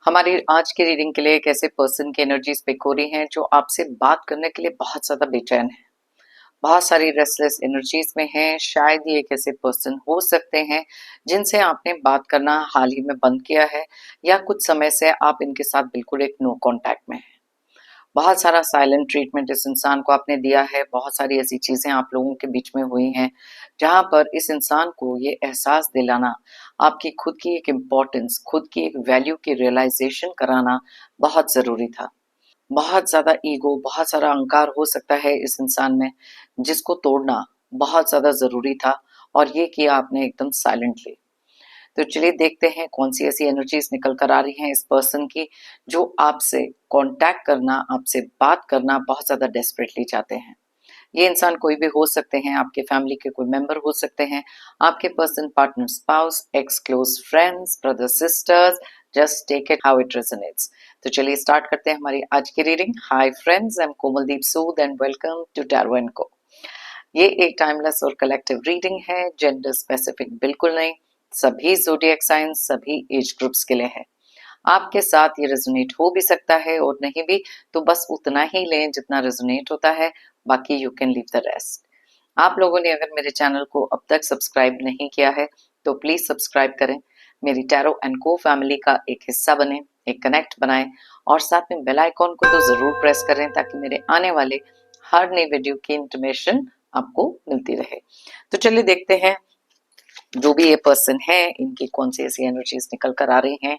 हमारी आज की रीडिंग के लिए एक ऐसे पर्सन की एनर्जीज पिक हो रही हैं जो आपसे बात करने के लिए बहुत ज्यादा बेचैन है, बहुत सारी रेस्टलेस एनर्जीज में हैं। शायद ये एक ऐसे पर्सन हो सकते हैं जिनसे आपने बात करना हाल ही में बंद किया है, या कुछ समय से आप इनके साथ बिल्कुल एक नो कांटेक्ट में हैं। बहुत सारा साइलेंट ट्रीटमेंट इस इंसान को आपने दिया है, बहुत सारी ऐसी चीजें आप लोगों के बीच में हुई हैं जहां पर इस इंसान को ये एहसास दिलाना, आपकी खुद की एक इम्पोर्टेंस, खुद की एक वैल्यू की रियलाइजेशन कराना बहुत जरूरी था। बहुत ज्यादा ईगो, बहुत सारा अहंकार हो सकता है इस इंसान में, जिसको तोड़ना बहुत ज्यादा जरूरी था, और ये किया आपने एकदम साइलेंटली। तो चलिए देखते हैं कौन सी ऐसी एनर्जीज निकल कर आ रही हैं इस पर्सन की, जो आपसे कांटेक्ट करना, आपसे बात करना बहुत ज्यादा डेस्परेटली चाहते हैं। ये इंसान कोई भी हो सकते हैं, आपके फैमिली के कोई मेंबर हो सकते हैं, आपके person, partner, spouse, ex close friends, brother, sisters. Just take it how it resonates. तो चलिए स्टार्ट करते हैं हमारी आज की reading. Hi friends, I am Komaldeep Sood and welcome to tarot and co. ये एक टाइमलेस और कलेक्टिव रीडिंग है, जेंडर स्पेसिफिक बिल्कुल नहीं। सभी ज़ोडिएक साइंस, सभी एज ग्रुप्स के लिए है। आपके साथ ये रेजोनेट हो भी सकता है और नहीं भी, तो बस उतना ही लें जितना रेजोनेट होता है, बाकी you can leave the rest. आप लोगों ने अगर मेरे चैनल को अब तक सब्सक्राइब नहीं किया है तो प्लीज सब्सक्राइब करें, मेरी टैरो एंड को फैमिली का एक हिस्सा बने, एक कनेक्ट बनाएं, और साथ में बेल आइकॉन को तो जरूर प्रेस करें ताकि मेरे आने वाले हर नई वीडियो की इंटीमेशन आपको मिलती रहे। तो चलिए देखते हैं जो भी ये पर्सन है, इनकी कौन सी ऐसी एनर्जीज निकल कर आ रही हैं,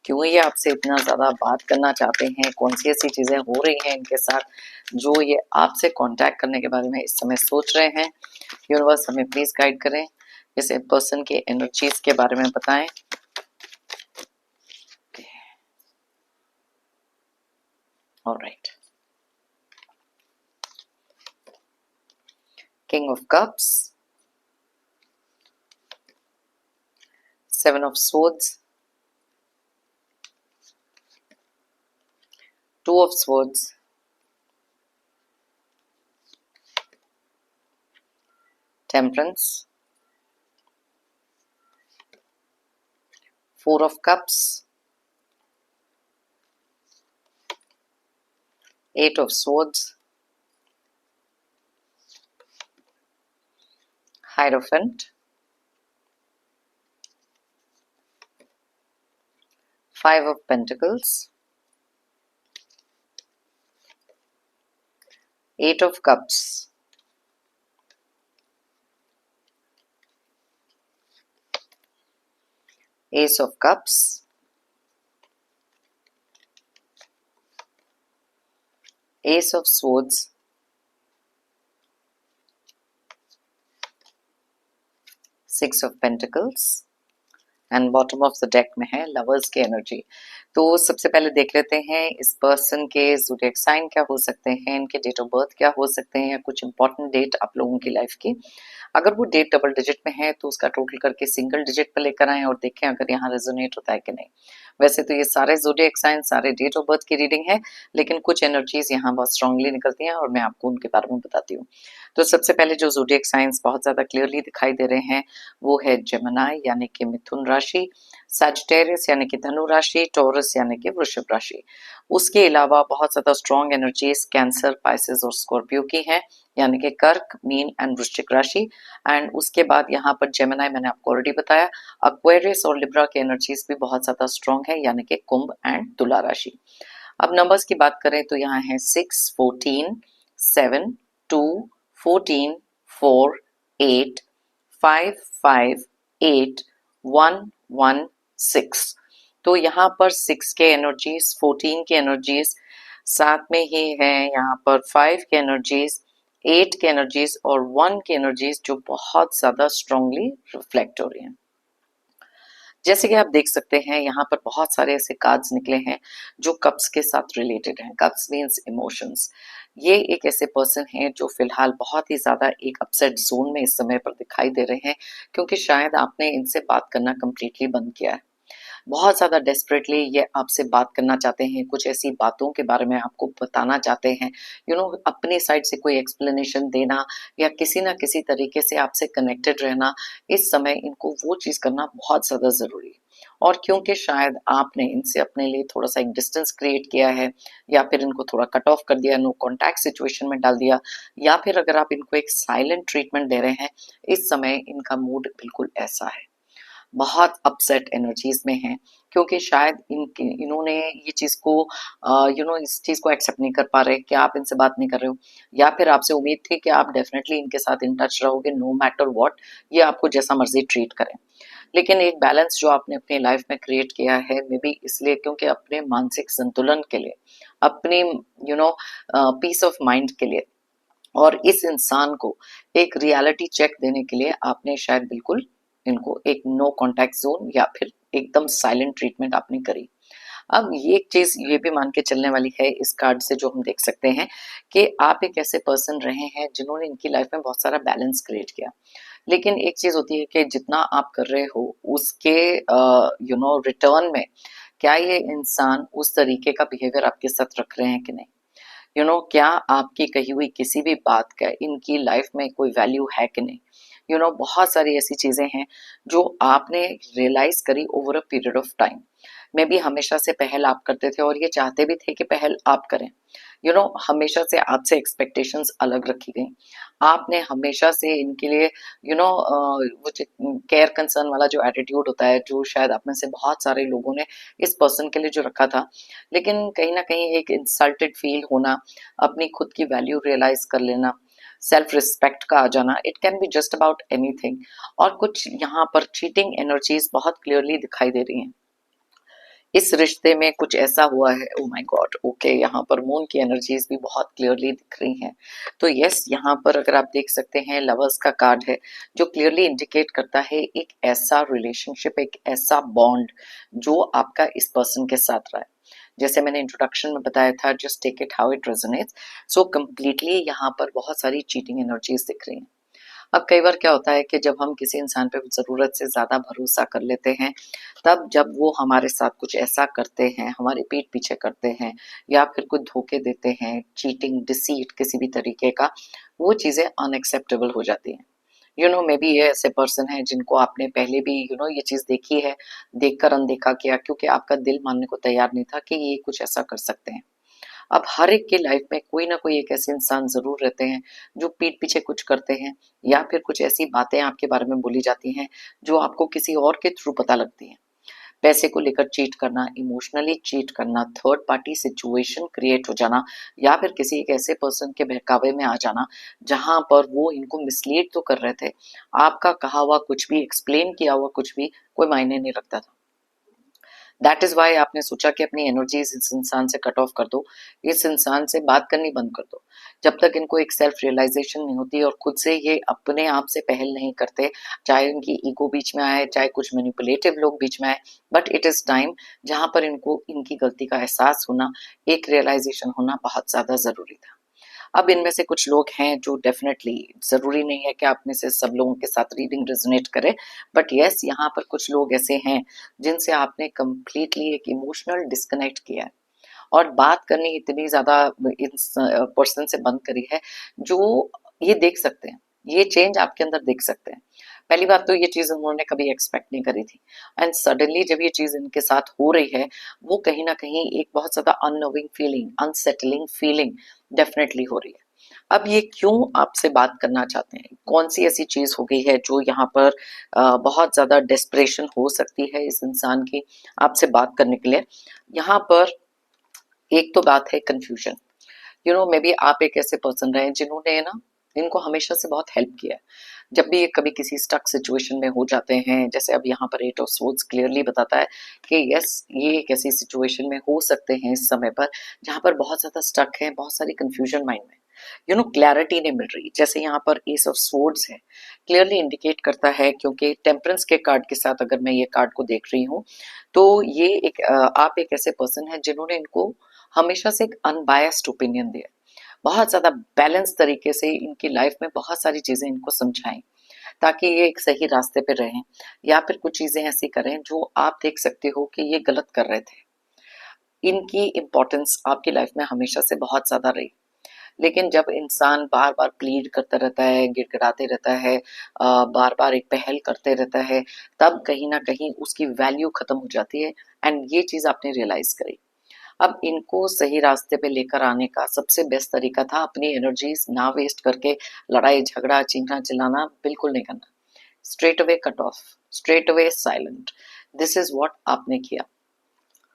क्यों ये आपसे इतना ज्यादा बात करना चाहते हैं, कौन सी ऐसी चीजें हो रही हैं इनके साथ जो ये आपसे कांटेक्ट करने के बारे में इस समय सोच रहे हैं। यूनिवर्स हमें प्लीज गाइड करें, इस पर्सन के एनर्जीज के बारे में बताएं। Alright, king of cups, seven of swords, two of swords, temperance, four of cups, eight of swords, hierophant, five of pentacles, eight of cups, ace of cups, ace of swords, six of pentacles, and bottom of the deck में है lovers की energy. तो सबसे पहले देख लेते हैं इस पर्सन के ज़ोडिएक साइन क्या हो सकते हैं, इनके डेट ऑफ बर्थ क्या हो सकते हैं, या कुछ इंपॉर्टेंट डेट आप लोगों की लाइफ की। अगर वो डेट डबल डिजिट में है तो उसका टोटल करके सिंगल डिजिट पर लेकर आए और देखें अगर यहाँ रेजोनेट होता है कि नहीं। वैसे तो ये सारे ज़ोडिएक साइन, सारे डेट ऑफ बर्थ की रीडिंग है, लेकिन कुछ एनर्जीज यहाँ बहुत स्ट्रांगली निकलती हैं और मैं आपको उनके बारे में बताती हूँ। तो सबसे पहले जो ज़ोडिएक साइंस बहुत ज्यादा क्लियरली दिखाई दे रहे हैं वो है जेमिनी यानी कि मिथुन राशि, सैजिटेरियस यानी कि धनु राशि, टॉरस यानी कि वृषभ राशि। उसके अलावा बहुत ज्यादा स्ट्रॉन्ग एनर्जीज कैंसर, पाइसेस और स्कॉर्पियो की हैं, यानी कि कर्क, मीन एंड वृश्चिक राशि। एंड उसके बाद यहाँ पर जेमिनी मैंने आपको ऑलरेडी बताया, एक्वेरियस और लिब्रा की एनर्जीज भी बहुत ज्यादा स्ट्रॉन्ग है, यानी कि कुंभ एंड तुला राशि। अब नंबर्स की बात करें तो यहाँ है 6, 14, 7, 2, 14, 4, 8, 5, 5, 8, 1, 1, 6। तो यहाँ पर 6 के एनर्जीज, 14 के एनर्जीज, साथ में ही है यहाँ पर 5 के एनर्जीज, 8 के एनर्जीज और 1 के एनर्जीज, जो बहुत ज्यादा स्ट्रांगली रिफ्लेक्ट हो रही हैं। जैसे कि आप देख सकते हैं यहाँ पर बहुत सारे ऐसे कार्ड्स निकले हैं जो कप्स के साथ रिलेटेड हैं। Cups means emotions. ये एक ऐसे पर्सन हैं जो फिलहाल बहुत ही ज्यादा एक अपसेट जोन में इस समय पर दिखाई दे रहे हैं, क्योंकि शायद आपने इनसे बात करना कंप्लीटली बंद किया है। बहुत ज़्यादा डेस्परेटली ये आपसे बात करना चाहते हैं, कुछ ऐसी बातों के बारे में आपको बताना चाहते हैं, अपनी साइड से कोई एक्सप्लेनेशन देना या किसी ना किसी तरीके से आपसे कनेक्टेड रहना। इस समय इनको वो चीज़ करना बहुत ज़्यादा ज़रूरी है, और क्योंकि शायद आपने इनसे अपने लिए थोड़ा सा एक डिस्टेंस क्रिएट किया है, या फिर इनको थोड़ा कट ऑफ कर दिया, नो कॉन्टैक्ट सिचुएशन में डाल दिया, या फिर अगर आप इनको एक साइलेंट ट्रीटमेंट दे रहे हैं, इस समय इनका मूड बिल्कुल ऐसा है, बहुत अपसेट एनर्जीज में हैं, क्योंकि शायद इन्होंने ये चीज को इस चीज को एक्सेप्ट नहीं कर पा रहे कि आप इनसे बात नहीं कर रहे हो, या फिर आपसे उम्मीद थी कि आप डेफिनेटली इनके साथ इन टच रहोगे नो मैटर व्हाट, ये आपको जैसा मर्जी ट्रीट करें। लेकिन एक बैलेंस जो आपने अपनी लाइफ में क्रिएट किया है, मे बी इसलिए क्योंकि अपने मानसिक संतुलन के लिए, अपनी पीस ऑफ माइंड के लिए, और इस इंसान को एक रियलिटी चेक देने के लिए आपने शायद बिल्कुल इनको एक नो कांटेक्ट जोन या फिर एकदम साइलेंट ट्रीटमेंट आपने करी। अब ये एक चीज ये भी मान के चलने वाली है इस कार्ड से जो हम देख सकते हैं कि आप एक ऐसे पर्सन रहे हैं जिन्होंने इनकी लाइफ में बहुत सारा बैलेंस क्रिएट किया। लेकिन एक चीज होती है कि जितना आप कर रहे हो उसके रिटर्न में क्या ये इंसान उस तरीके का बिहेवियर आपके साथ रख रहे हैं कि नहीं। क्या आपकी कही हुई किसी भी बात का इनकी लाइफ में कोई वैल्यू है कि नहीं। बहुत सारी ऐसी चीजें हैं जो आपने रियलाइज करी over a period of time. में भी हमेशा से पहल आप करते थे और ये चाहते भी थे कि पहल आप करें। हमेशा से आपसे एक्सपेक्टेशंस अलग रखी गई। आपने हमेशा से इनके लिए वो केयर कंसर्न वाला जो एटीट्यूड होता है, जो शायद आप में से बहुत सारे लोगों ने इस पर्सन के लिए जो रखा था, लेकिन कहीं ना कहीं एक इंसल्टेड फील होना, अपनी खुद की वैल्यू रियलाइज कर लेना, सेल्फ रिस्पेक्ट का आ जाना, it can be just about anything. और कुछ यहाँ पर चीटिंग एनर्जीज बहुत क्लियरली दिखाई दे रही हैं। इस रिश्ते में कुछ ऐसा हुआ है, ओ माय गॉड, ओके, यहाँ पर मून की एनर्जीज भी बहुत क्लियरली दिख रही हैं। तो यस, यहाँ पर अगर आप देख सकते हैं लवर्स का कार्ड है, जो क्लियरली इंडिकेट करता है एक ऐसा रिलेशनशिप, एक ऐसा बॉन्ड जो आपका इस पर्सन के साथ रहा है। जैसे मैंने इंट्रोडक्शन में बताया था, just take it how it resonates. So completely यहाँ पर बहुत सारी चीटिंग एनर्जीज दिख रही हैं। अब कई बार क्या होता है कि जब हम किसी इंसान पे ज़रूरत से ज़्यादा भरोसा कर लेते हैं, तब जब वो हमारे साथ कुछ ऐसा करते हैं, हमारे पीठ पीछे करते हैं, या फिर कुछ धोखे देते हैं, चीटिंग, डिसीट किसी भी तरीके का, वो चीज़ें अनएक्सेप्टेबल हो जाती हैं। मे बी ये ऐसे पर्सन हैं जिनको आपने पहले भी ये चीज़ देखी है, देखकर अनदेखा किया, क्योंकि आपका दिल मानने को तैयार नहीं था कि ये कुछ ऐसा कर सकते हैं। अब हर एक की लाइफ में कोई ना कोई एक ऐसे इंसान जरूर रहते हैं जो पीठ पीछे कुछ करते हैं, या फिर कुछ ऐसी बातें आपके बारे में बोली जाती हैं जो आपको किसी और के थ्रू पता लगती हैं। पैसे को लेकर चीट करना, इमोशनली चीट करना, थर्ड पार्टी सिचुएशन क्रिएट हो जाना, या फिर किसी एक ऐसे पर्सन के बहकावे में आ जाना जहां पर वो इनको मिसलीड तो कर रहे थे, आपका कहा हुआ कुछ भी, एक्सप्लेन किया हुआ कुछ भी कोई मायने नहीं रखता था। दैट इज वाई आपने सोचा कि अपनी एनर्जीज इस इंसान से कट ऑफ कर दो, इस इंसान से बात करनी बंद कर दो। जब तक इनको एक सेल्फ रियलाइजेशन नहीं होती और खुद से ये अपने आप से पहल नहीं करते, चाहे उनकी ईगो बीच में आए, चाहे कुछ मैनिपुलेटिव लोग बीच में आए, बट इट इज टाइम जहां पर इनको इनकी गलती का एहसास होना, एक रियलाइजेशन होना बहुत ज्यादा जरूरी था। अब इनमें से कुछ लोग हैं जो डेफिनेटली, जरूरी नहीं है कि आप में से सब लोगों के साथ रीडिंग रेजोनेट करे, बट यस, यहाँ पर कुछ लोग ऐसे हैं जिनसे आपने कंप्लीटली एक इमोशनल डिस्कनेक्ट किया है और बात करनी इतनी ज्यादा इस पर्सन से बंद करी है, जो ये देख सकते हैं, ये चेंज आपके अंदर देख सकते हैं। पहली बात तो ये चीज उन्होंने कभी एक्सपेक्ट नहीं करी थी, एंड सडनली जब ये चीज इनके साथ हो रही है, वो कहीं ना कहीं एक बहुत ज्यादा annoying feeling, unsettling feeling definitely हो रही है। अब ये क्यों आपसे बात करना चाहते हैं, कौन सी ऐसी चीज हो गई है जो यहाँ पर बहुत ज्यादा डेस्परेशन हो सकती है इस इंसान की आपसे बात करने के लिए। यहाँ पर एक तो बात है कंफ्यूजन। मे बी आप एक ऐसे पर्सन रहे जिन्होंने ना इनको हमेशा से बहुत हेल्प किया है। जब भी ये कभी किसी स्टक सिचुएशन में हो जाते हैं, जैसे अब यहाँ पर एट ऑफ सोर्ड्स क्लियरली बताता है कि यस, ये एक ऐसी सिचुएशन में हो सकते हैं इस समय पर जहाँ पर बहुत ज्यादा स्टक है, बहुत सारी कंफ्यूजन माइंड में, क्लैरिटी नहीं मिल रही। जैसे यहाँ पर एस ऑफ सोर्ड्स है, क्लियरली इंडिकेट करता है, क्योंकि टेम्परेंस के कार्ड के साथ अगर मैं ये कार्ड को देख रही हूँ, तो ये एक आप एक ऐसे पर्सन है जिन्होंने इनको हमेशा से एक अनबायस्ड ओपिनियन दिया, बहुत ज्यादा बैलेंस तरीके से इनकी लाइफ में बहुत सारी चीजें इनको समझाएं ताकि ये एक सही रास्ते पे रहें, या फिर कुछ चीजें ऐसी करें जो आप देख सकते हो कि ये गलत कर रहे थे। इनकी इंपॉर्टेंस आपकी लाइफ में हमेशा से बहुत ज्यादा रही, लेकिन जब इंसान बार बार प्लीड करता रहता है, गिड़गिड़ाते रहता है, बार बार एक पहल करते रहता है, तब कहीं ना कहीं उसकी वैल्यू खत्म हो जाती है। एंड ये चीज आपने रियलाइज करी। अब इनको सही रास्ते पे लेकर आने का सबसे बेस्ट तरीका था अपनी एनर्जीज ना वेस्ट करके लड़ाई झगड़ा चीखना चिल्लाना बिल्कुल नहीं करना। Straight away cut off, straight away silent. This is what आपने किया।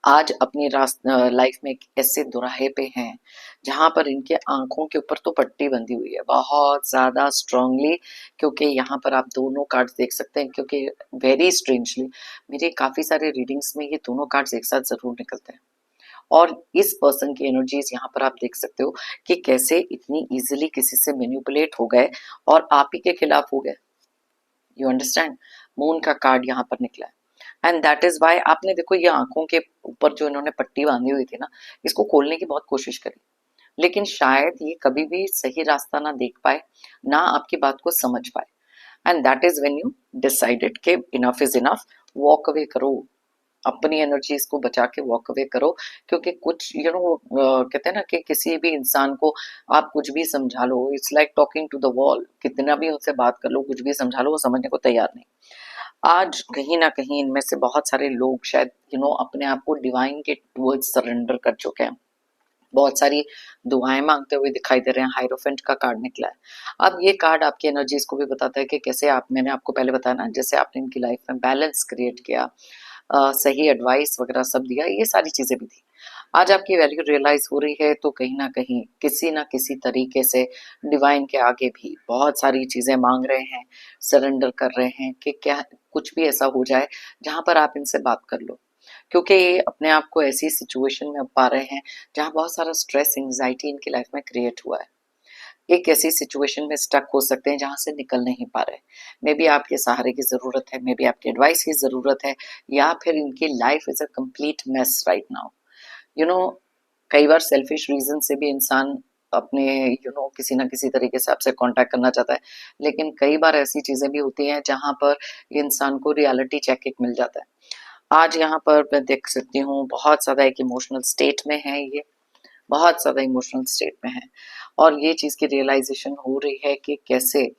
आज अपनी लाइफ में एक ऐसे दुराहे पे हैं जहां पर इनके आंखों के ऊपर तो पट्टी बंधी हुई है बहुत ज्यादा स्ट्रांगली, क्योंकि यहाँ पर आप दोनों कार्ड्स देख सकते हैं। क्योंकि वेरी स्ट्रेंजली मेरे काफी सारे रीडिंग्स में ये दोनों कार्ड्स एक साथ जरूर निकलते हैं। और इस पर्सन की एनर्जीज यहाँ पर आप देख सकते हो कि कैसे इतनी इजीली किसी से मैनिपुलेट हो गए और आप ही के खिलाफ हो गए। You understand. मून का कार्ड यहाँ पर निकला है एंड दैट इज वाई आपने देखो ये आंखों के ऊपर जो इन्होंने पट्टी बांधी हुई थी ना, इसको खोलने की बहुत कोशिश करी, लेकिन शायद ये कभी भी सही रास्ता ना देख पाए, ना आपकी बात को समझ पाए। And that is when you decided कि enough is enough, walk away करो, अपनी एनर्जीज को बचा के वॉक अवे करो। क्योंकि कुछ कहते हैं ना कि किसी भी इंसान को आप कुछ भी समझा लो, it's like talking to the wall, कितना भी उनसे बात कर लो, कुछ भी समझा लो, वो समझने को तैयार नहीं। आज कहीं ना कहीं इनमें से बहुत सारे लोग शायद अपने आप को डिवाइन के टूवर्ड्स सरेंडर कर चुके हैं, बहुत सारी दुआएं मांगते हुए दिखाई दे रहे हैं। हाइरोफेंट का कार्ड निकला है। अब ये कार्ड आपकी एनर्जीज को भी बताता है कि कैसे आप, मैंने आपको पहले बताया ना, जैसे आपने इनकी लाइफ में बैलेंस क्रिएट किया, सही एडवाइस वगैरह सब दिया, ये सारी चीजें भी थी। आज आपकी वैल्यू रियलाइज हो रही है, तो कहीं ना किसी तरीके से डिवाइन के आगे भी बहुत सारी चीजें मांग रहे हैं, सरेंडर कर रहे हैं कि क्या कुछ भी ऐसा हो जाए जहां पर आप इनसे बात कर लो। क्योंकि ये अपने आप को ऐसी सिचुएशन में पा रहे हैं जहां बहुत सारा स्ट्रेस एंजाइटी इनकी लाइफ में क्रिएट हुआ है। एक ऐसी सिचुएशन में स्टक हो सकते हैं जहां से निकल नहीं पा रहे। मे बी आपके सहारे की जरूरत है, मे बी आपके एडवाइस की जरूरत है, या फिर इनकी life is a complete mess right now. You know कई बार सेल्फिश रीजन से भी इंसान अपने किसी ना किसी तरीके से आपसे कांटेक्ट करना चाहता है, लेकिन कई बार ऐसी चीजें भी होती हैं जहां पर इंसान को रियलिटी चेक एक मिल जाता है। आज यहाँ पर मैं देख सकती हूँ बहुत ज्यादा एक इमोशनल स्टेट में है ये, बहुत ज्यादा इमोशनल स्टेट में है। और ये चीज की रियलाइजेशन हो रही है कि कैसे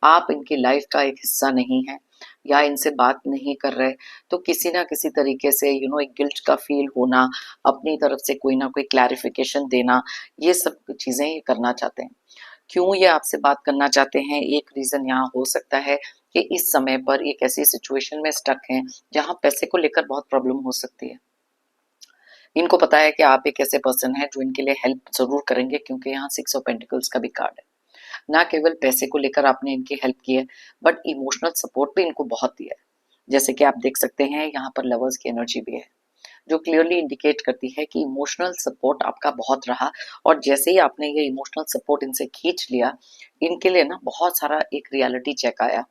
आप इनकी लाइफ का एक हिस्सा नहीं है, या इनसे बात नहीं कर रहे, तो किसी ना किसी तरीके से एक गिल्ट का फील होना, अपनी तरफ से कोई ना कोई क्लैरिफिकेशन देना, ये सब चीजें ये करना चाहते हैं। क्यों ये आपसे बात करना चाहते हैं, एक रीजन यहाँ हो सकता है कि इस समय पर एक ऐसी सिचुएशन में स्टक हैं जहां पैसे को लेकर बहुत प्रॉब्लम हो सकती है। इनको पता है कि आप एक ऐसे पर्सन हैं जो इनके लिए हेल्प जरूर करेंगे, क्योंकि यहाँ 6 ऑफ पेंटिकल्स का भी कार्ड है। ना केवल पैसे को लेकर आपने इनकी हेल्प की है, बट इमोशनल सपोर्ट भी इनको बहुत दिया है। जैसे कि आप देख सकते हैं यहाँ पर लवर्स की एनर्जी भी है, जो क्लियरली इंडिकेट करती है कि इमोशनल सपोर्ट आपका बहुत रहा। और जैसे ही आपने ये इमोशनल सपोर्ट इनसे खींच लिया, इनके लिए ना बहुत सारा एक रियलिटी चेक आया,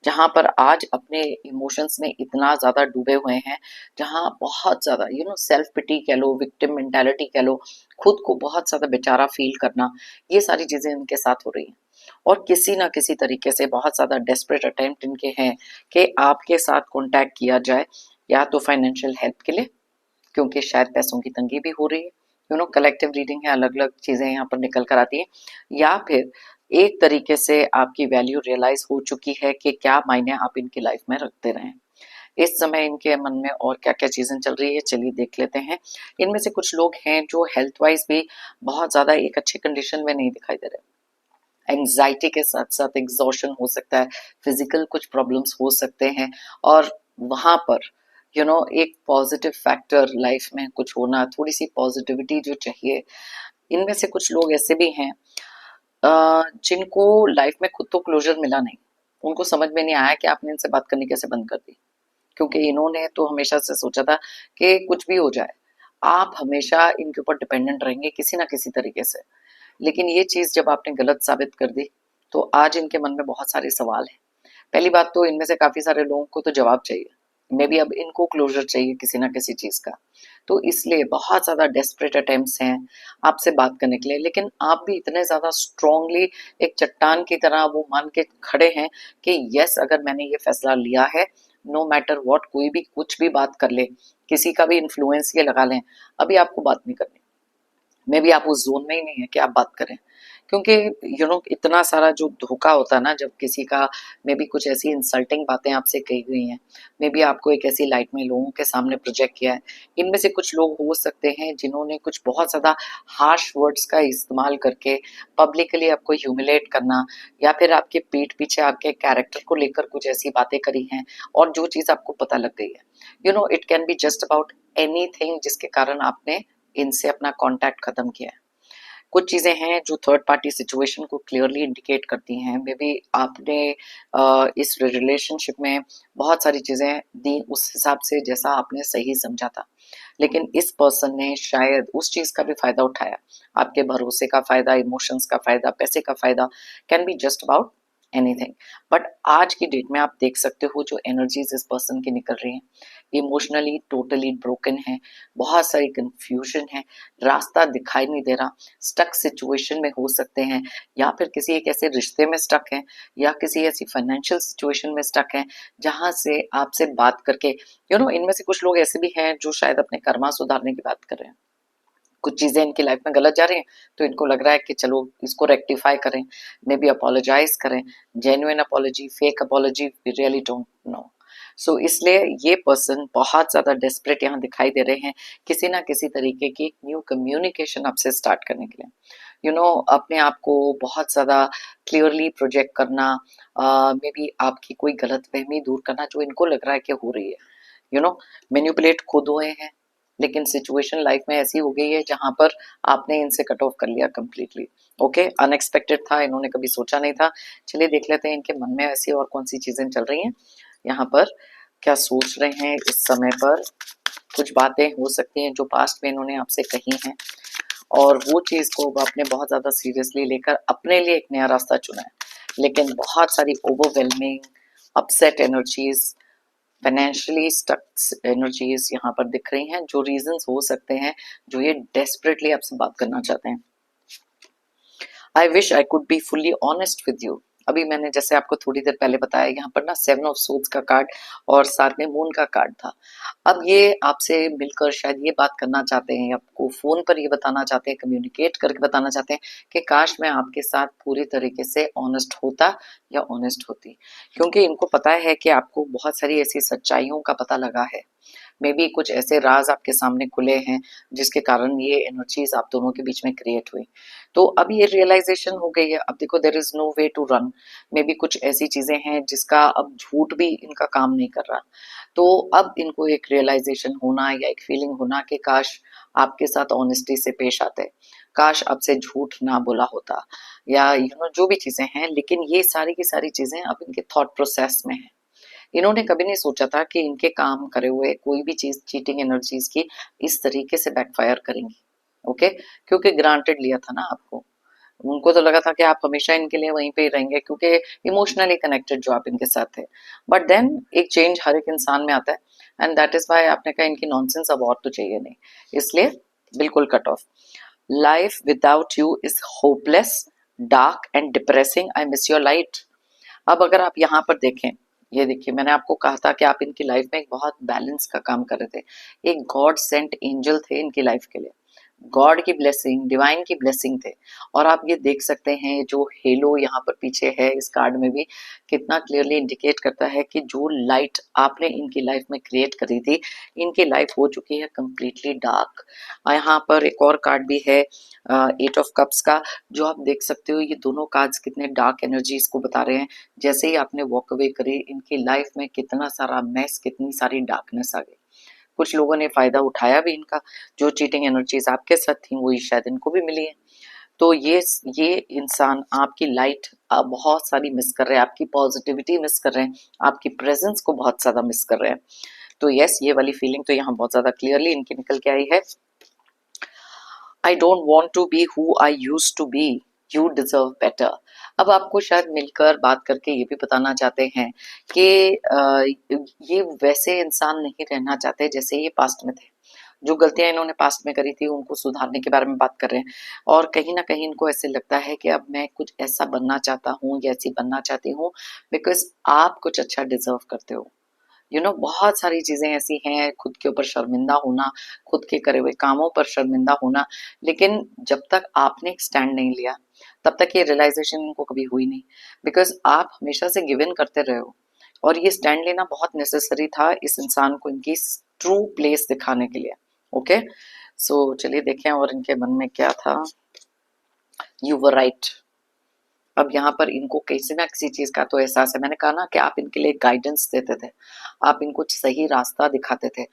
जहां पर आज अपने इमोशंस में इतना ज्यादा डूबे हुए हैं, जहां बहुत ज्यादा सेल्फ पिटी कह लो, विक्टिम मेंटालिटी कह लो, खुद को बहुत ज्यादा बेचारा फील करना, ये सारी चीजें इनके साथ हो रही हैं। और किसी ना किसी तरीके से बहुत ज्यादा डेस्परेट अटेम्प्ट इनके हैं कि आपके साथ कांटेक्ट किया जाए, या तो फाइनेंशियल हेल्प के लिए, क्योंकि शायद पैसों की तंगी भी हो रही है। कलेक्टिव रीडिंग है, अलग अलग चीजें यहाँ पर निकल कर आती है। या फिर एक तरीके से आपकी वैल्यू रियलाइज हो चुकी है कि क्या मायने आप इनकी लाइफ में रखते रहे। इस समय इनके मन में और क्या क्या चीजें चल रही है, चलिए देख लेते हैं। इनमें से कुछ लोग हैं जो हेल्थ वाइज भी बहुत ज्यादा एक अच्छे कंडीशन में नहीं दिखाई दे रहे। एंजाइटी के साथ साथ एग्जॉशन हो सकता है, फिजिकल कुछ प्रॉब्लम्स हो सकते हैं। और वहां पर एक पॉजिटिव फैक्टर लाइफ में कुछ होना, थोड़ी सी पॉजिटिविटी जो चाहिए। इनमें से कुछ लोग ऐसे भी हैं जिनको लाइफ में खुद तो क्लोजर मिला नहीं, उनको समझ में नहीं आया कि आपने इनसे बात करनी कैसे बंद कर दी। क्योंकि इन्होंने तो हमेशा से सोचा था कि कुछ भी हो जाए, आप हमेशा इनके ऊपर डिपेंडेंट रहेंगे किसी ना किसी तरीके से। लेकिन ये चीज जब आपने गलत साबित कर दी, तो आज इनके मन में बहुत सारे सवाल हैं। पहली बात तो इनमें से काफी सारे लोगों को तो जवाब चाहिए, मे बी अब इनको क्लोजर चाहिए किसी ना किसी चीज का। तो इसलिए बहुत ज्यादा डेस्परेट अटेम्प्ट्स हैं आपसे बात करने के लिए, लेकिन आप भी इतने ज्यादा स्ट्रांगली एक चट्टान की तरह वो मान के खड़े हैं कि यस, अगर मैंने ये फैसला लिया है, नो मैटर व्हाट, कोई भी कुछ भी बात कर ले, किसी का भी इन्फ्लुएंस ये लगा लें, अभी आपको बात नहीं करनी। मे बी आप उस जोन में ही नहीं है कि आप बात करें। क्योंकि इतना सारा जो धोखा होता है ना, जब किसी का मे बी कुछ ऐसी इंसल्टिंग बातें आपसे कही गई हैं, मे बी आपको एक ऐसी लाइट में लोगों के सामने प्रोजेक्ट किया है। इनमें से कुछ लोग हो सकते हैं जिन्होंने कुछ बहुत ज़्यादा हार्श वर्ड्स का इस्तेमाल करके पब्लिकली आपको ह्यूमिलेट करना, या फिर आपके पीठ पीछे आपके कैरेक्टर को लेकर कुछ ऐसी बातें करी हैं, और जो चीज़ आपको पता लग गई है। It can be just about anything जिसके कारण आपने इनसे अपना कॉन्टैक्ट खत्म किया है। कुछ चीजें हैं जो थर्ड पार्टी सिचुएशन को क्लियरली इंडिकेट करती हैं। मे बी आपने इस रिलेशनशिप में बहुत सारी चीजें दी उस हिसाब से जैसा आपने सही समझा था, लेकिन इस पर्सन ने शायद उस चीज का भी फायदा उठाया। आपके भरोसे का फायदा, इमोशंस का फायदा, पैसे का फायदा, can be just about anything. But आज की डेट में आप देख सकते हो जो एनर्जीज इस पर्सन की निकल रही हैं, इमोशनली टोटली ब्रोकन है, बहुत सारी कंफ्यूजन है, रास्ता दिखाई नहीं दे रहा, स्टक सिचुएशन में हो सकते हैं, या फिर किसी एक ऐसे रिश्ते में स्टक है, या किसी ऐसी फाइनेंशियल सिचुएशन में स्टक है जहां से आपसे बात करके इनमें से कुछ लोग ऐसे भी हैं जो शायद अपने कर्मा सुधारने की बात कर रहे हैं। कुछ चीजें इनकी लाइफ में गलत जा रही हैं, तो इनको लग रहा है कि चलो इसको रेक्टिफाई करें, मे बी अपोलोजाइज करें। Genuine apology, fake apology, we really don't know. So इसलिए ये पर्सन बहुत ज्यादा डेस्परेट यहाँ दिखाई दे रहे हैं, किसी ना किसी तरीके की न्यू कम्युनिकेशन आपसे स्टार्ट करने के लिए। अपने आप को बहुत ज्यादा क्लियरली प्रोजेक्ट करना, मे बी आपकी कोई गलत फहमी दूर करना जो इनको लग रहा है कि हो रही है। मैन्युपुलेट खुद हुए हैं, लेकिन सिचुएशन लाइफ में ऐसी हो गई है जहां पर आपने इनसे कट ऑफ कर लिया कंप्लीटली। ओके, अनएक्सपेक्टेड था, इन्होंने कभी सोचा नहीं था। चलिए देख लेते हैं इनके मन में ऐसी और कौन सी चीजें चल रही हैं, यहाँ पर क्या सोच रहे हैं इस समय पर। कुछ बातें हो सकती हैं जो पास्ट में इन्होंने आपसे कही हैं, और वो चीज को आपने बहुत ज्यादा सीरियसली लेकर अपने लिए एक नया रास्ता चुना है, लेकिन बहुत सारी overwhelming upset energies, financially stuck energies यहाँ पर दिख रही हैं, जो रीजंस हो सकते हैं जो ये डेस्परेटली आपसे बात करना चाहते हैं। I wish I could be fully honest with you. अभी मैंने जैसे आपको थोड़ी देर पहले बताया, यहाँ पर ना 7 ऑफ सोर्ड्स का कार्ड और साथ में मून का कार्ड था। अब ये आपसे मिलकर शायद ये बात करना चाहते हैं, आपको फोन पर ये बताना चाहते हैं, कम्युनिकेट करके बताना चाहते हैं कि काश मैं आपके साथ पूरी तरीके से ऑनेस्ट होता या ऑनेस्ट होती, क्योंकि इनको पता है कि आपको बहुत सारी ऐसी सच्चाइयों का पता लगा है। मे बी कुछ ऐसे राज आपके सामने खुले हैं जिसके कारण ये एनर्जीज आप दोनों के बीच में क्रिएट हुई। तो अब ये रियलाइजेशन हो गई है। अब देखो, there is no way to run. Maybe कुछ ऐसी चीजें हैं जिसका अब झूठ भी इनका काम नहीं कर रहा। तो अब इनको एक रियलाइजेशन होना या एक फीलिंग होना कि काश आपके साथ ऑनेस्टी से पेश आते, काश आपसे झूठ ना बोला होता, या जो भी चीजें हैं। लेकिन ये सारी की सारी चीजें अब इनके थॉट प्रोसेस में है। इन्होंने कभी नहीं सोचा था कि इनके काम करे हुए कोई भी चीज चीटिंग एनर्जीज की इस तरीके से बैकफायर करेंगी। ओके, क्योंकि ग्रांटेड लिया था ना आपको। उनको तो लगा था कि आप हमेशा इनके लिए वहीं पे ही रहेंगे, क्योंकि इमोशनली कनेक्टेड जो आप इनके साथ थे। बट देन एक चेंज हर एक इंसान में आता है, एंड दैट इज वाई आपने कहा इनकी नॉनसेंस अब और तो चाहिए नहीं, इसलिए बिल्कुल cut off. Life without you is hopeless, dark and depressing, I miss your light. अब अगर आप यहाँ पर देखें, ये देखिए, मैंने आपको कहा था कि आप इनकी लाइफ में एक बहुत बैलेंस का काम कर रहे थे, एक गॉड सेंट एंजल थे इनकी लाइफ के लिए, गॉड की ब्लेसिंग, डिवाइन की ब्लेसिंग थे। और आप ये देख सकते हैं जो हेलो यहाँ पर पीछे है इस कार्ड में भी कितना क्लियरली इंडिकेट करता है कि जो लाइट आपने इनकी लाइफ में क्रिएट करी थी, इनकी लाइफ हो चुकी है कंप्लीटली डार्क। यहाँ पर एक और कार्ड भी है 8 ऑफ कप्स का, जो आप देख सकते हो ये दोनों कार्ड्स कितने डार्क एनर्जीज को बता रहे हैं। जैसे ही आपने वॉक अवे करी, इनकी लाइफ में कितना सारा मैस, कितनी सारी डार्कनेस आ गई। कुछ लोगों ने फायदा उठाया भी इनका, जो चीटिंग एनर्जीज आपके साथ थी वही शायद इनको भी मिली है। तो ये इंसान आपकी लाइट बहुत सारी मिस कर रहे हैं, आपकी पॉजिटिविटी मिस कर रहे हैं, आपकी प्रेजेंस को बहुत ज्यादा मिस कर रहे हैं। तो यस, ये वाली फीलिंग तो यहाँ बहुत ज्यादा क्लियरली इनकी निकल के आई है। I don't want to be who I used to be, you deserve better. अब आपको शायद मिलकर बात करके ये भी बताना चाहते हैं कि ये वैसे इंसान नहीं रहना चाहते जैसे ये पास्ट में थे। जो गलतियां इन्होंने पास्ट में करी थी उनको सुधारने के बारे में बात कर रहे हैं, और कहीं ना कहीं इनको ऐसे लगता है कि अब मैं कुछ ऐसा बनना चाहता हूँ या ऐसी बनना चाहती हूँ, बिकॉज आप कुछ अच्छा डिजर्व करते हो। बहुत सारी चीजें ऐसी हैं, खुद के ऊपर शर्मिंदा होना, खुद के करे हुए कामों पर शर्मिंदा होना, लेकिन जब तक आपने एक स्टैंड नहीं लिया तब तक ये रियलाइजेशन इनको कभी हुई नहीं, बिकॉज आप हमेशा से गिव इन करते रहे हो, और ये स्टैंड लेना बहुत नेसेसरी था इस इंसान को इनकी ट्रू प्लेस दिखाने के लिए। ओके, सो चलिए देखें और इनके मन में क्या था। You were right. अब यहाँ पर इनको किसी ना किसी चीज का तो एहसास है। मैंने कहा ना कि आप इनके लिए गाइडेंस देते थे, आप इनको सही रास्ता दिखाते थे,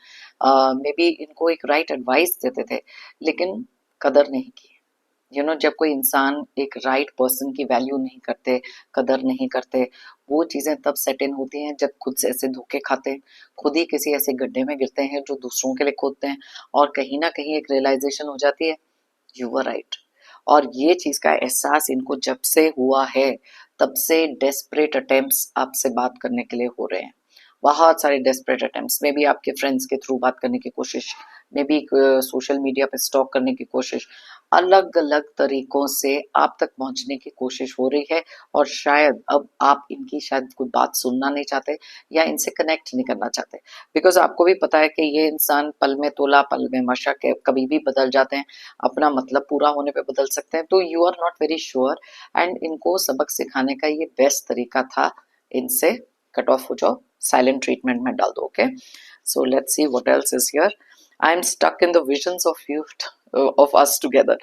मे बी इनको एक राइट एडवाइस देते थे, लेकिन कदर नहीं की। जब कोई इंसान एक राइट पर्सन की वैल्यू नहीं करते, कदर नहीं करते, वो चीजें तब सेट इन होती हैं जब खुद से ऐसे धोखे खाते हैं, खुद ही किसी ऐसे गड्ढे में गिरते हैं जो दूसरों के लिए खोदते हैं, और कहीं ना कहीं एक रियलाइजेशन हो जाती है, यू वर राइट। और ये चीज का एहसास इनको जब से हुआ है, तब से डेस्परेट अटेम्प्ट्स आपसे बात करने के लिए हो रहे हैं। बहुत सारे डेस्परेट अटेम्प्ट्स, मे बी आपके फ्रेंड्स के थ्रू बात करने की कोशिश, मे बी सोशल मीडिया पे स्टॉक करने की कोशिश, अलग अलग तरीकों से आप तक पहुंचने की कोशिश हो रही है। और शायद अब आप इनकी शायद कोई बात सुनना नहीं चाहते, या इनसे कनेक्ट नहीं करना चाहते, बिकॉज आपको भी पता है कि ये इंसान पल में तोला पल में मशक है, कभी भी बदल जाते हैं, अपना मतलब पूरा होने पे बदल सकते हैं। तो you are not very sure, and इनको सबक सिखाने का ये बेस्ट तरीका था, इनसे कट ऑफ हो जाओ, साइलेंट ट्रीटमेंट में डाल दो। Okay, so let's see what else is here. I am stuck in the visions of you, of us together.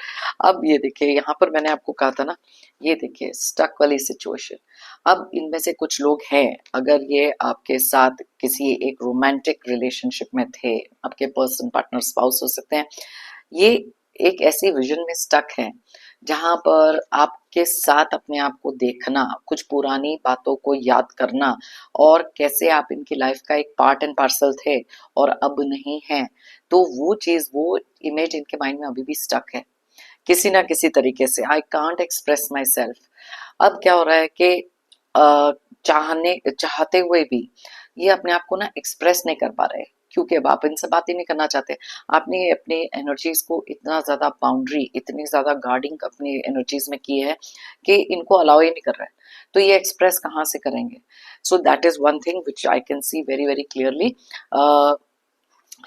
अब ये देखिए, यहाँ पर मैंने आपको कहा था ना, ये देखिए स्टक वाली सिचुएशन। अब इनमें से कुछ लोग हैं, अगर ये आपके साथ किसी एक रोमांटिक रिलेशनशिप में थे, आपके पर्सन पार्टनर स्पाउस हो सकते हैं, ये एक ऐसी विजन में स्टक है जहां पर आपके साथ अपने आप को देखना, कुछ पुरानी बातों को याद करना, और कैसे आप इनकी लाइफ का एक पार्ट एंड पार्सल थे और अब नहीं है, तो वो चीज, वो इमेज इनके माइंड में अभी भी स्टक है किसी ना किसी तरीके से। I can't express my self. अब क्या हो रहा है कि चाहने चाहते हुए भी ये अपने आप को ना एक्सप्रेस नहीं कर पा रहे, क्योंकि अब आप इनसे बात ही नहीं करना चाहते। आपने अपनी एनर्जीज को इतना ज्यादा बाउंड्री, इतनी ज्यादा गार्डिंग अपनी एनर्जीज में की है कि इनको अलाउ ही नहीं कर रहा है, तो ये एक्सप्रेस कहाँ से करेंगे। So that is one thing which I can see very very clearly.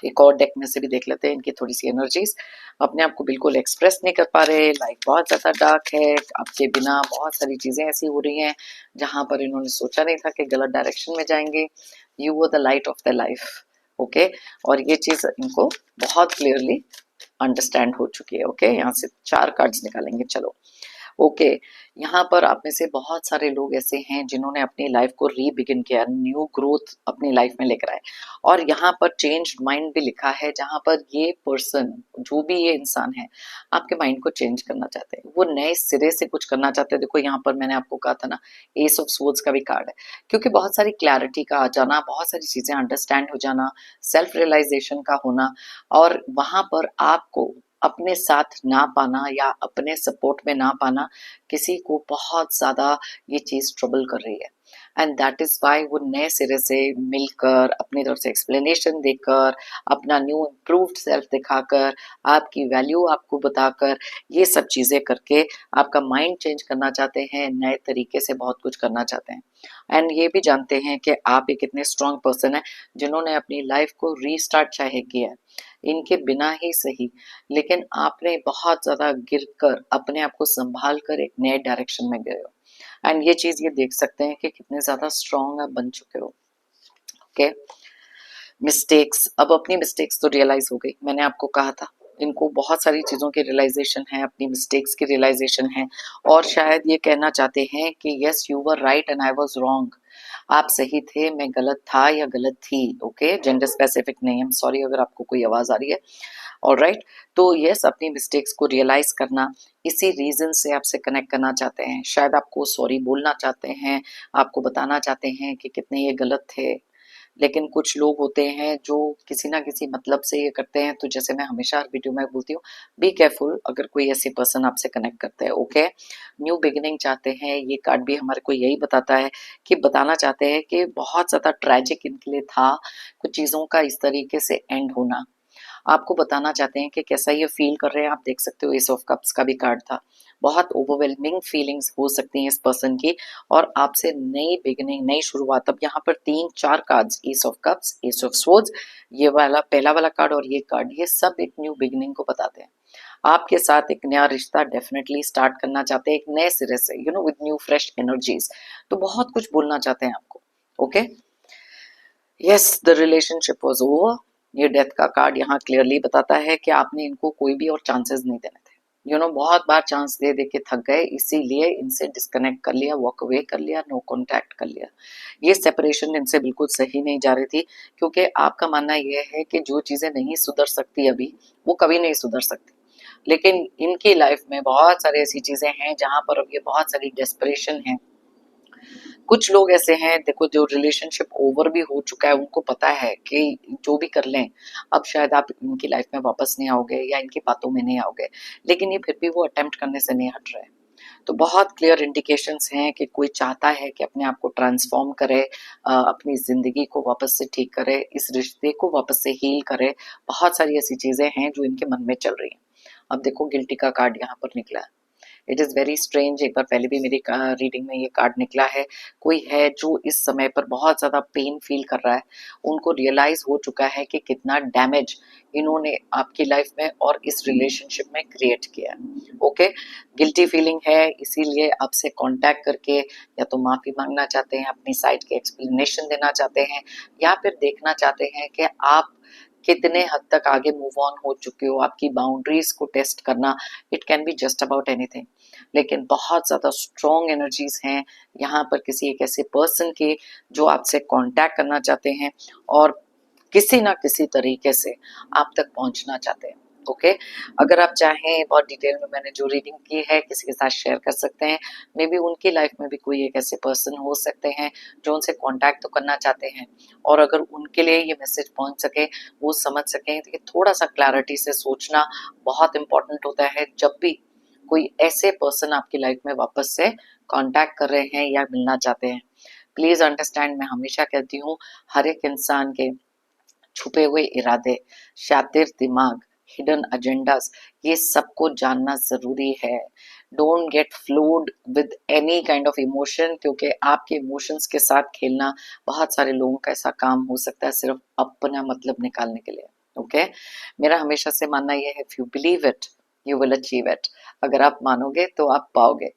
एक और डेक में से भी देख लेते हैं इनकी थोड़ी सी एनर्जीज। अपने आप को बिल्कुल एक्सप्रेस नहीं कर पा रहे, लाइफ बहुत ज्यादा डार्क है, आपके बिना बहुत सारी चीजें ऐसी हो रही हैं जहां पर इन्होंने सोचा नहीं था कि गलत डायरेक्शन में जाएंगे। You were the light of the life. Okay, और ये चीज इनको बहुत क्लियरली अंडरस्टैंड हो चुकी है। ओके, यहाँ से 4 कार्ड्स निकालेंगे, चलो। ओके, यहाँ पर आप में से बहुत सारे लोग ऐसे हैं जिन्होंने अपनी लाइफ को रीबिगिन किया, न्यू ग्रोथ अपनी लाइफ में लेकर आए, और यहाँ पर चेंज माइंड भी लिखा है, जहां पर ये पर्सन, जो भी ये इंसान है, आपके माइंड को चेंज करना चाहते हैं, वो नए सिरे से कुछ करना चाहते हैं। देखो यहाँ पर मैंने आपको कहा था ना, एस ऑफ स्वॉर्ड्स का भी कार्ड है, क्योंकि बहुत सारी क्लैरिटी का आ जाना, बहुत सारी चीजें अंडरस्टैंड हो जाना, सेल्फ रियलाइजेशन का होना, और वहां पर आपको अपने साथ ना पाना या अपने सपोर्ट में ना पाना, किसी को बहुत ज्यादा ये चीज ट्रबल कर रही है। एंड दैट इज वाई वो नए सिरे से मिलकर, अपनी तरफ से एक्सप्लेनेशन देकर, अपना न्यू इम्प्रूव्ड सेल्फ दिखाकर, आपकी वैल्यू आपको बताकर, ये सब चीजें करके आपका माइंड चेंज करना चाहते हैं, नए तरीके से बहुत कुछ करना चाहते हैं। एंड ये भी जानते हैं कि आप एक इतने स्ट्रांग पर्सन है जिन्होंने अपनी लाइफ को रीस्टार्ट चाहे किया है, इनके बिना ही सही, लेकिन आपने बहुत ज्यादा गिर कर अपने आप को संभाल कर एक नए डायरेक्शन में गए हो। एंड ये चीज ये देख सकते हैं कि कितने ज्यादा स्ट्रांग आप बन चुके हो। ओके, मिस्टेक्स, अब अपनी मिस्टेक्स तो रियलाइज हो गई, मैंने आपको कहा था इनको बहुत सारी चीजों की रियलाइजेशन है, अपनी मिस्टेक्स की रियलाइजेशन है, और शायद ये कहना चाहते हैं कि yes you were right and I was wrong. आप सही थे, मैं गलत था या गलत थी। ओके, जेंडर स्पेसिफिक नहीं, आई एम सॉरी अगर आपको कोई आवाज आ रही है। ऑलराइट, तो यस, अपनी मिस्टेक्स को रियलाइज करना, इसी रीजन से आपसे कनेक्ट करना चाहते हैं, शायद आपको सॉरी बोलना चाहते हैं, आपको बताना चाहते हैं कि कितने ये गलत थे। लेकिन कुछ लोग होते हैं जो किसी ना किसी मतलब से ये करते हैं, तो जैसे मैं हमेशा हर वीडियो में बोलती हूँ, बी केयरफुल अगर कोई ऐसी पर्सन आपसे कनेक्ट करते हैं। ओके, न्यू बिगिनिंग चाहते हैं, ये कार्ड भी हमारे को यही बताता है कि बताना चाहते हैं कि बहुत ज्यादा ट्रेजिक इनके लिए था कुछ चीजों का इस तरीके से एंड होना। आपको बताना चाहते हैं कि कैसा ये फील कर रहे हैं। आप देख सकते हो एस ऑफ कप्स का भी कार्ड था। बहुत ओवरवेलमिंग फीलिंग्स हो सकती हैं इस पर्सन की, और आपसे नई बिगिनिंग, नई शुरुआत। अब यहाँ पर 3-4 cards, S of cups, S of swords, ये वाला पहला वाला कार्ड और ये कार्ड, ये सब एक न्यू बिगिनिंग को बताते हैं। आपके साथ एक नया रिश्ता डेफिनेटली स्टार्ट करना चाहते हैं, एक नए सिरे से, विद न्यू फ्रेश एनर्जीज। तो बहुत कुछ बोलना चाहते हैं आपको। Okay, yes, the relationship was over. ये डेथ का कार्ड यहाँ क्लियरली बताता है कि आपने इनको कोई भी और चांसेस नहीं देने थे। बहुत बार चांस दे दे के थक गए, इसीलिए इनसे डिस्कनेक्ट कर लिया, वॉक अवे कर लिया, नो कॉन्टैक्ट कर लिया। ये सेपरेशन इनसे बिल्कुल सही नहीं जा रही थी, क्योंकि आपका मानना यह है कि जो चीजें नहीं सुधर सकती अभी, वो कभी नहीं सुधर सकती। लेकिन इनकी लाइफ में बहुत सारी ऐसी चीजें हैं जहां पर अब ये बहुत सारी डेस्परेशन है। कुछ लोग ऐसे हैं, देखो, जो रिलेशनशिप ओवर भी हो चुका है, उनको पता है कि जो भी कर लें, अब शायद आप इनकी लाइफ में वापस नहीं आओगे या इनकी बातों में नहीं आओगे, लेकिन ये फिर भी वो अटेम्प्ट करने से नहीं हट रहे। तो बहुत क्लियर इंडिकेशंस हैं कि कोई चाहता है कि अपने आप को ट्रांसफॉर्म करे, अपनी जिंदगी को वापस से ठीक करे, इस रिश्ते को वापस से हील करे। बहुत सारी ऐसी चीजें हैं जो इनके मन में चल रही हैं। अब देखो, गिल्टी का कार्ड यहाँ पर निकला है। It is very strange. एक बार पहले भी मेरी रीडिंग में ये कार्ड निकला है। कोई है जो इस समय पर बहुत ज़्यादा पेन फील कर रहा है। उनको रियलाइज हो चुका है कि कितना डैमेज इन्होंने आपकी लाइफ में और इस रिलेशनशिप में क्रिएट किया है। ओके, गिल्टी फीलिंग है, इसीलिए आपसे कांटेक्ट करके या तो माफ़ी मांगना चाहते हैं, अपनी साइड के एक्सप्लेनेशन देना चाहते हैं, या फिर देखना चाहते हैं कि आप कितने हद तक आगे मूव ऑन हो चुके हो। आपकी बाउंड्रीज को टेस्ट करना, it can be just about anything. लेकिन बहुत ज़्यादा स्ट्रॉन्ग एनर्जीज हैं यहाँ पर किसी एक ऐसे पर्सन के जो आपसे कांटेक्ट करना चाहते हैं और किसी ना किसी तरीके से आप तक पहुंचना चाहते हैं। ओके, अगर आप चाहें बहुत डिटेल में मैंने जो रीडिंग की है किसी के साथ शेयर कर सकते हैं। मे बी उनकी लाइफ में भी कोई एक ऐसे पर्सन हो सकते हैं जो उनसे कांटेक्ट तो करना चाहते हैं, और अगर उनके लिए ये मैसेज पहुंच सके, वो समझ सकें, तो ये थोड़ा सा क्लैरिटी से सोचना बहुत इंपॉर्टेंट होता है। जब भी कोई ऐसे पर्सन आपकी लाइफ में वापस से कांटेक्ट कर रहे हैं या मिलना चाहते हैं, प्लीज अंडरस्टैंड, मैं हमेशा कहती हूँ, हर एक इंसान के छुपे हुए इरादे, शातिर दिमाग, हिडन एजेंडास, ये सबको जानना जरूरी है। Don't get fluid with any kind of emotion, क्योंकि आपके इमोशंस के साथ खेलना बहुत सारे लोगों का ऐसा काम हो सकता है सिर्फ अपना मतलब निकालने के लिए। ओके, मेरा हमेशा से मानना यह है, if you believe it you will achieve it. अगर आप मानोगे तो आप पाओगे।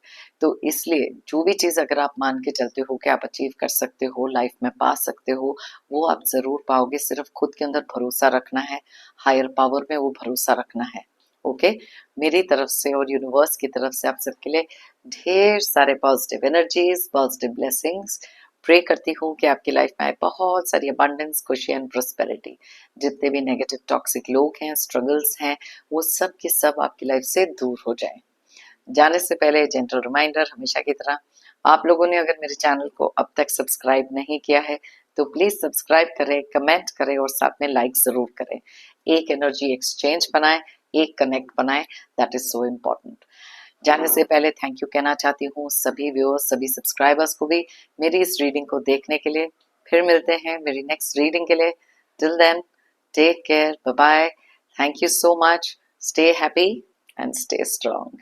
तो इसलिए जो भी चीज अगर आप मान के चलते हो कि आप अचीव कर सकते हो, लाइफ में पा सकते हो, वो आप जरूर पाओगे। सिर्फ खुद के अंदर भरोसा रखना है, हायर पावर में वो भरोसा रखना है। ओके, मेरी तरफ से और यूनिवर्स की तरफ से आप सबके लिए ढेर सारे positive energies, positive blessings. Pray करती हूँ कि आपकी लाइफ में आए बहुत सारी अबंडेंस, खुशी एंड प्रोस्पेरिटी। जितने भी नेगेटिव टॉक्सिक लोग हैं, स्ट्रगल्स हैं, वो सब के सब आपकी लाइफ से दूर हो जाए। जाने से पहले जेंटल रिमाइंडर, हमेशा की तरह, आप लोगों ने अगर मेरे चैनल को अब तक सब्सक्राइब नहीं किया है तो प्लीज सब्सक्राइब करें, कमेंट करें और साथ में लाइक जरूर करें। एक एनर्जी एक्सचेंज बनाए, एक कनेक्ट बनाए, दैट इज सो इम्पोर्टेंट। जाने से पहले थैंक यू कहना चाहती हूँ सभी व्यूअर्स, सभी सब्सक्राइबर्स को भी मेरी इस रीडिंग को देखने के लिए। फिर मिलते हैं मेरी नेक्स्ट रीडिंग के लिए। Till then, take care, bye bye, thank you so much, stay happy and stay strong.